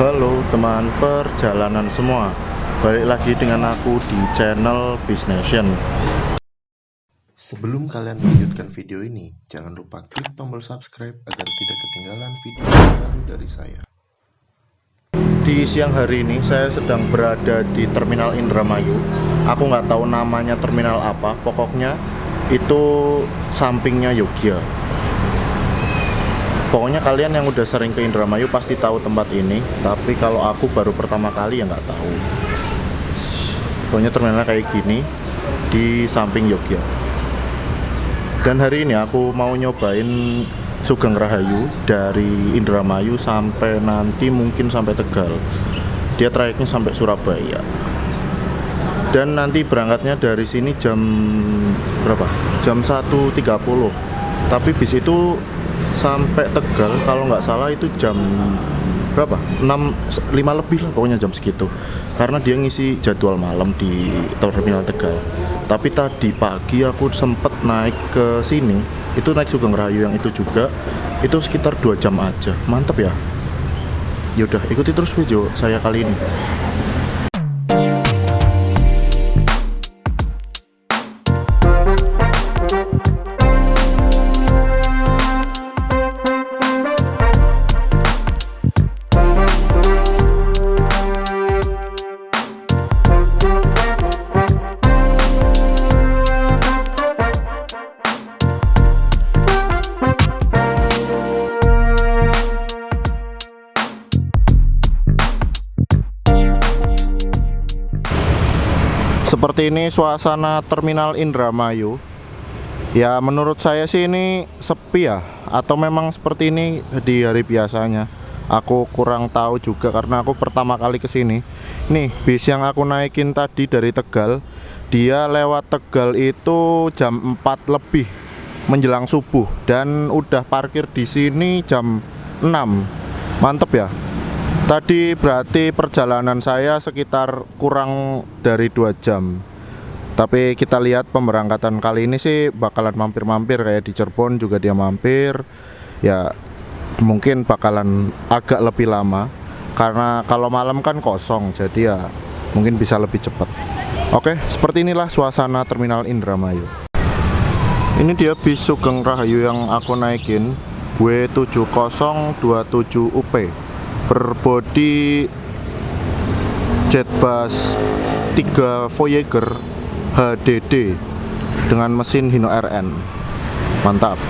Halo teman perjalanan semua, balik lagi dengan aku di channel Busination. Sebelum kalian melanjutkan video ini, jangan lupa klik tombol subscribe agar tidak ketinggalan video terbaru dari saya. Di siang hari ini saya sedang berada di Terminal Indramayu. Aku nggak tahu namanya terminal apa, pokoknya itu sampingnya Yogya. Pokoknya kalian yang udah sering ke Indramayu pasti tahu tempat ini, tapi kalau aku baru pertama kali ya nggak tahu. Pokoknya terminalnya kayak gini di samping Yogya. Dan hari ini aku mau nyobain Sugeng Rahayu dari Indramayu sampai nanti mungkin sampai Tegal. Dia trayeknya sampai Surabaya. Dan nanti berangkatnya dari sini jam berapa? Jam 1.30. Tapi bis itu sampai Tegal kalau nggak salah itu jam berapa? 5 lebih lah pokoknya jam segitu. Karena dia ngisi jadwal malam di Terminal Tegal. Tapi tadi pagi aku sempet naik ke sini, itu naik Sugeng Rahayu yang itu juga, itu sekitar 2 jam aja. Mantep ya. Yaudah, ikuti terus video saya kali ini. Seperti ini suasana Terminal Indramayu. Ya menurut saya sih ini sepi ya, atau memang seperti ini di hari biasanya. Aku kurang tahu juga karena aku pertama kali kesini. Nih bis yang aku naikin tadi dari Tegal, dia lewat Tegal itu jam 4 lebih menjelang subuh dan udah parkir di sini jam 6. Mantep ya. Tadi berarti perjalanan saya sekitar kurang dari 2 jam. Tapi kita lihat pemberangkatan kali ini sih bakalan mampir-mampir, kayak di Cirebon juga dia mampir. Ya mungkin bakalan agak lebih lama karena kalau malam kan kosong, jadi ya mungkin bisa lebih cepat. Oke, seperti inilah suasana Terminal Indramayu. Ini dia bis Sugeng Rahayu yang aku naikin, W7027UP. Berbodi Jetbus 3 Voyager HDD dengan mesin Hino RN. Mantap.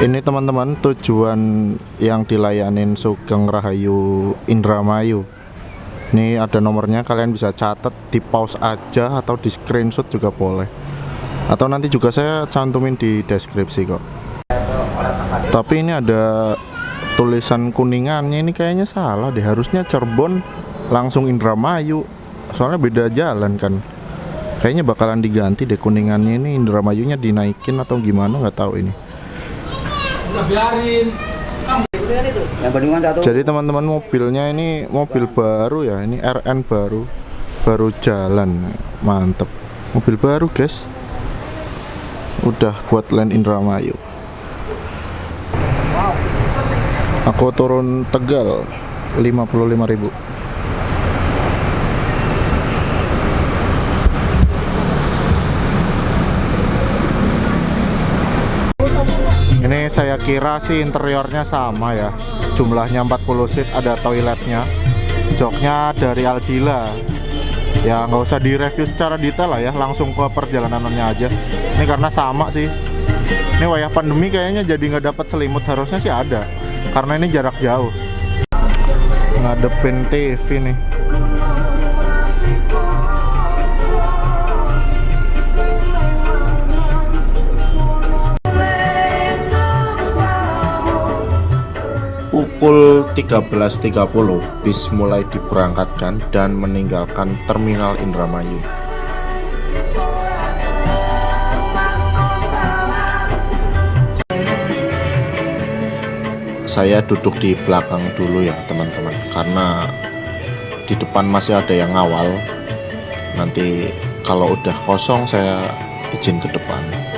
Ini teman-teman tujuan yang dilayanin Sugeng Rahayu Indramayu. Ini ada nomornya, kalian bisa catat, di pause aja atau di screenshot juga boleh. Atau nanti juga saya cantumin di deskripsi kok. Tapi ini ada tulisan kuningannya, ini kayaknya salah deh. Harusnya Cirebon langsung Indramayu. Soalnya beda jalan kan. Kayaknya bakalan diganti deh kuningannya, ini Indramayunya dinaikin atau gimana nggak tahu ini. Jadi teman-teman mobilnya ini mobil baru ya, ini RN baru jalan, mantep. Mobil baru guys, udah buat land Indramayu. Aku turun Tegal 55.000. Ini saya kira sih interiornya sama ya, jumlahnya 40 seat, ada toiletnya, joknya dari Aldila. Ya nggak usah direview secara detail lah ya, langsung ke perjalanannya aja. Ini karena sama sih. Ini wayah pandemi kayaknya jadi nggak dapat selimut, harusnya sih ada, karena ini jarak jauh. Ngadepin TV nih. pukul 13.30 bis mulai diberangkatkan dan meninggalkan Terminal Indramayu. Saya duduk di belakang dulu ya teman-teman, karena di depan masih ada yang ngawal. Nanti kalau udah kosong saya izin ke depan.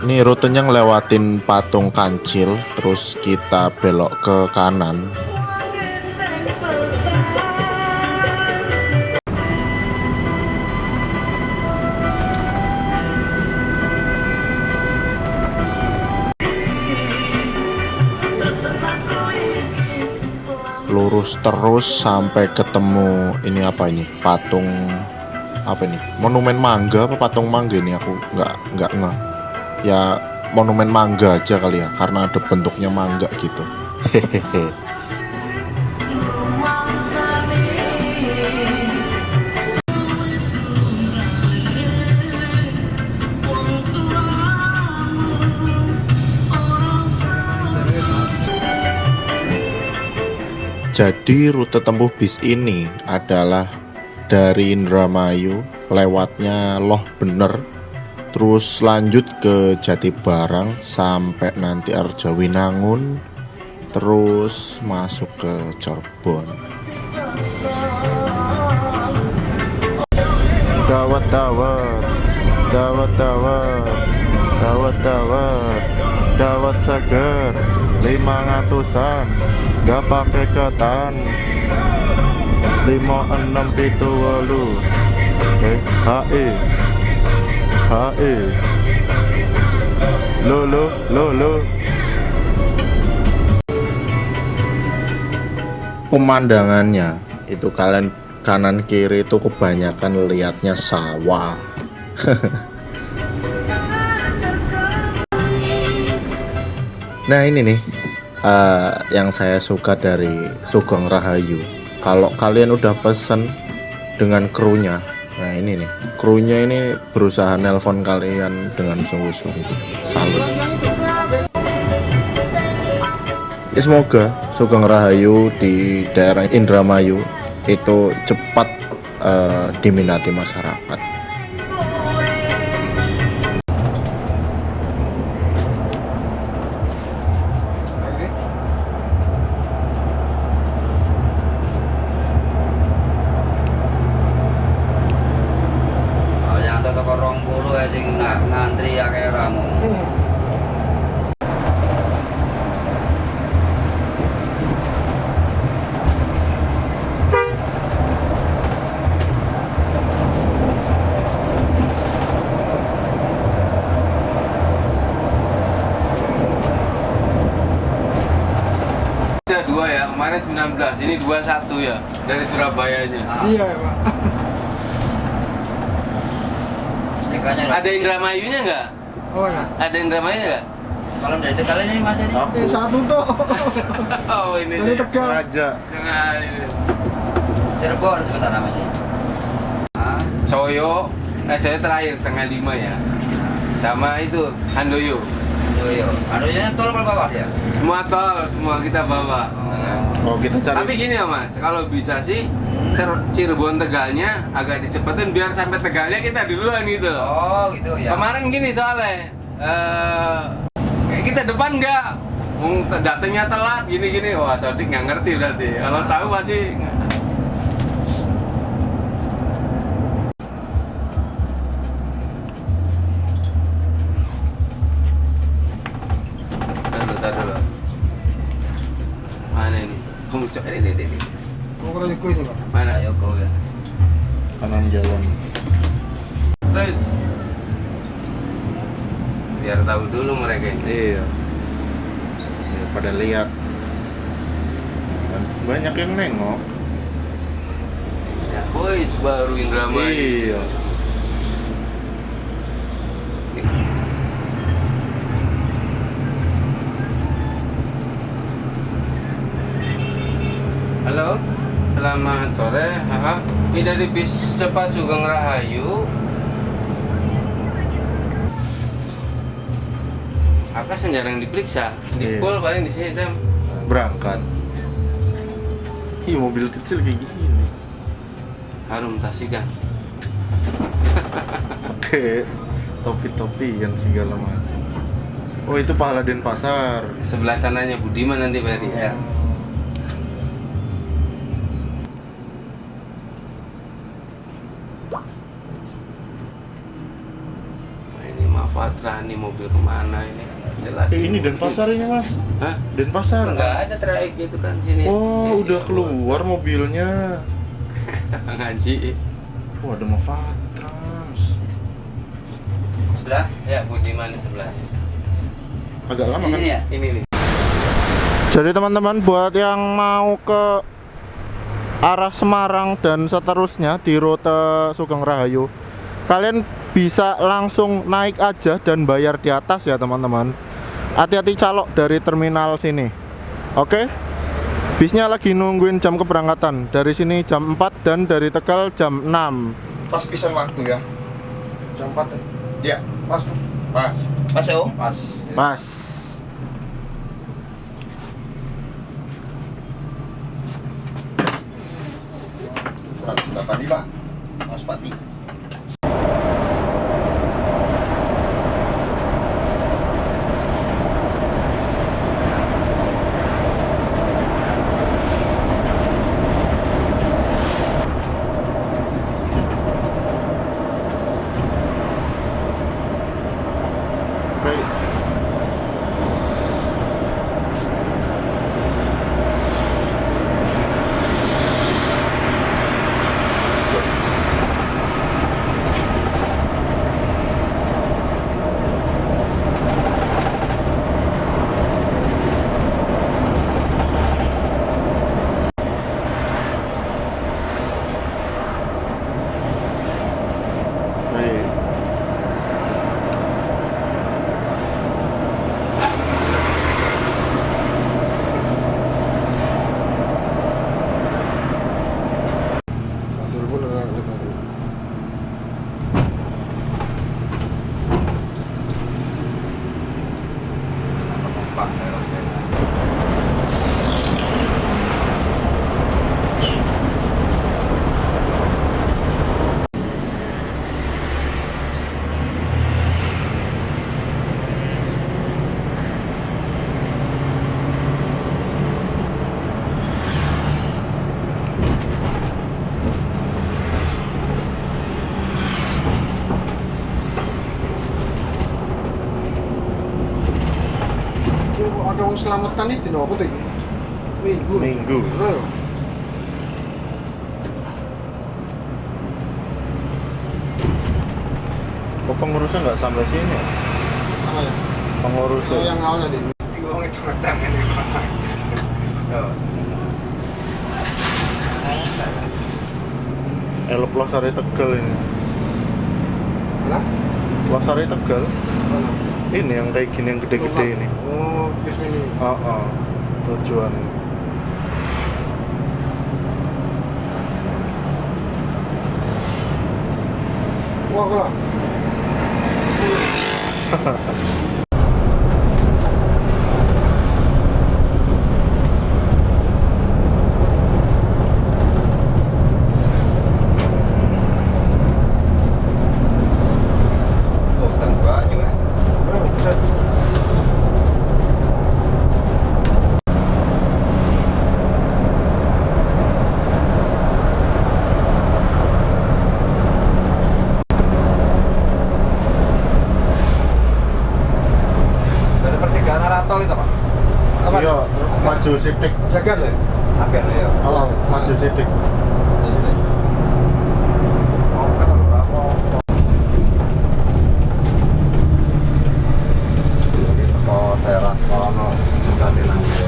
Ini rutenya ngelewatin Patung Kancil, terus kita belok ke kanan. Lurus terus sampai ketemu ini apa ini? Patung apa ini? Monumen Mangga apa Patung Mangga ini, aku nggak ngeh. Ya monumen mangga aja kali ya, karena ada bentuknya mangga gitu. Hehehe. Jadi rute tempuh bis ini adalah dari Indramayu, lewatnya Loh Bener, terus lanjut ke Jatibarang sampai nanti Arjawinangun, terus masuk ke Cirebon. Dawat dawat, dawat dawat, dawat dawat, dawat seger 500-an, gak pakai ketan 5678 HE HE Lolo. Pemandangannya itu kalian kanan kiri itu kebanyakan lihatnya sawah. Nah ini nih yang saya suka dari Sugeng Rahayu. Kalau kalian udah pesen dengan krunya, nah ini nih, krunya ini berusaha nelpon kalian dengan sungguh-sungguh. Salut. Ya, semoga Sugeng Rahayu di daerah Indramayu itu cepat diminati masyarakat. Ngantri ya kayak ramu. Dua ya, kemarin 19, ini 21 ya dari Surabayanya. Iya ya Pak. Ada Indramayunya nggak? Oh ya. Ada Indramayunya nggak? Kalau dari Tegal ini Mas ini. Satu tuh. Oh ini Dari Tegal. Sengaja. Jangan ini. Cirebon sebentar Mas ini. Coyo terakhir 4:30 ya. Sama itu Handoyo. Handoyo tol ke bawah ya? Semua tol, semua kita bawa. Oh kita cari. Tapi gini ya Mas, kalau bisa sih Cirebon Tegalnya agak dicepetin biar sampai Tegalnya kita duluan gitu loh. Oh gitu ya. Kemarin gini soalnya kita depan nggak, datangnya telat gini-gini. Wah Sodik nggak ngerti berarti. Kalau tahu masih Taduh. Mana ini? Kamu cok ini. Mau kerja ini Pak. Mana? Ayo kau ya. Kanan jalan. Terus biar tahu dulu mereka ini. Iya. Ya, pada lihat. Banyak yang nengok. Ya, boys baru Indramayu. Iya. Halo, selamat sore. Ini dari bis cepat Sugeng Rahayu. Akas yang jarang diperiksa, Iya. di pol paling di sini tem. Berangkat. Ih, mobil kecil kayak gini. Harum Tasika. Oke, topi-topi yang segala macam. Oh, itu pahala Denpasar. Sebelah sananya Budiman nanti Pak Edi. Ya. Nah, ini Mafatra nih mobil kemana ini? Jelas. Ini Denpasar ini, Mas. Hah? Denpasar. Enggak ada trayek gitu kan sini. Oh, udah Iya, keluar mobilnya. Ngaji. Oh, ada Mafatra, Mas. Sebelah. Ya Budiman di sebelah. Agak lama kan? Ini ya. Ini nih. Jadi teman-teman buat yang mau ke arah Semarang dan seterusnya di rute Sugeng Rahayu, kalian bisa langsung naik aja dan bayar di atas ya teman-teman. Hati-hati calok dari terminal sini. Oke? Bisnya lagi nungguin jam keberangkatan. Dari sini jam 4 dan dari Tegal jam 6. Pas pisan waktu ya. Jam 4 Ya, ya. Pas. Pas. Pas ya Om. Pas. pas. Mas Pati. Baik. Baik. Ada wong selamatan itu no, apa tuh? Minggu. Minggu. Nah, Kok pengurusnya nggak sampai sini ya? sama ya. Pengurusnya. Yang awalnya deh. Wong itu ngetang ini. Pelosari Tegal ini. Lah? Pelosari Tegal. Mana? Ini yang kayak gini yang gede-gede ini. Oh, bis ini. Tujuan. Wah, wah. Oh, kan baju ya. Dari pertigaan arah tol itu Pak. Apa? Iya, maju sidik. Jaga deh. Akhirnya ya. Oh, maju sidik. Mau ke berapa? Oh, daerah kono juga dinamai.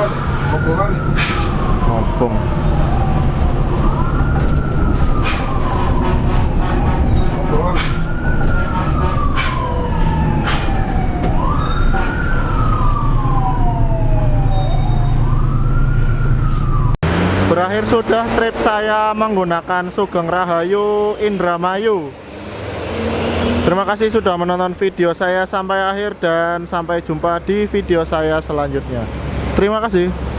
kan? Hubungan. Ngobong. Hubungan. Berakhir sudah trip saya menggunakan Sugeng Rahayu Indramayu. Terima kasih sudah menonton video saya sampai akhir dan sampai jumpa di video saya selanjutnya. Terima kasih.